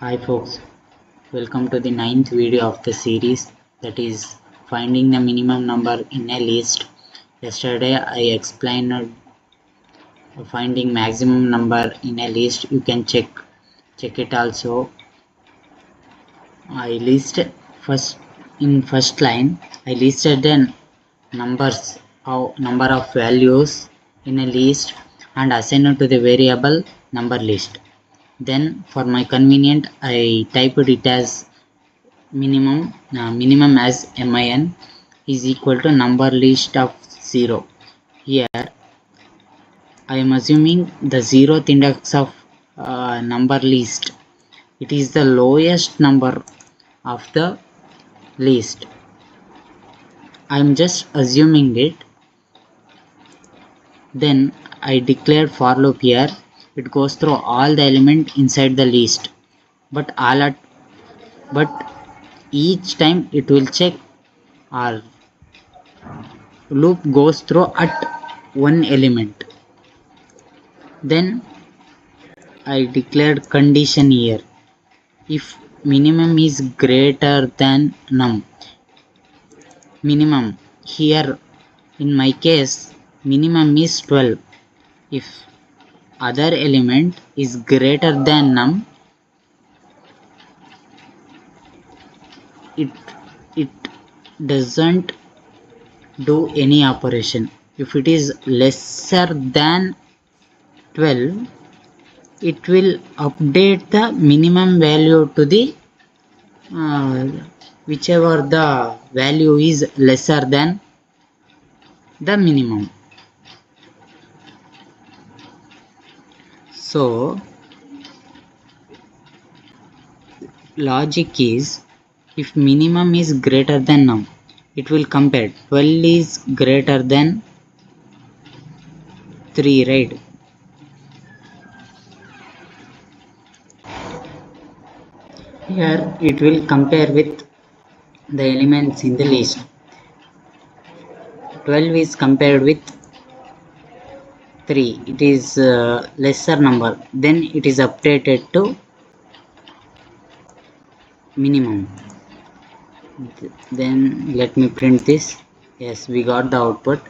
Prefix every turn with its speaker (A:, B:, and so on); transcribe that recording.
A: Hi folks, welcome to the ninth video of the series, that is finding the minimum number in a list. Yesterday I explained finding maximum number in a list. You can check it also. I listed first line I listed the number of values in a list and assigned it to the variable number list. Then for my convenient I typed it as minimum as min is equal to number list of 0. Here I am assuming the 0th index of number list. It is the lowest number of the list. I am just assuming it. Then I declared for loop here. It goes through all the element inside the list, but each time it will check or loop goes through at one element. Then I declared condition here. If minimum is greater than num, minimum here in my case minimum is 12. If other element is greater than num, it doesn't do any operation. If it is lesser than 12, it will update the minimum value to the whichever the value is lesser than the minimum. So logic is, if minimum is greater than num, it will compare 12 is greater than 3, right? Here it will compare with the elements in the list. 12 is compared with 3, it is lesser number, then it is updated to minimum. Then let me print this. Yes, we got the output.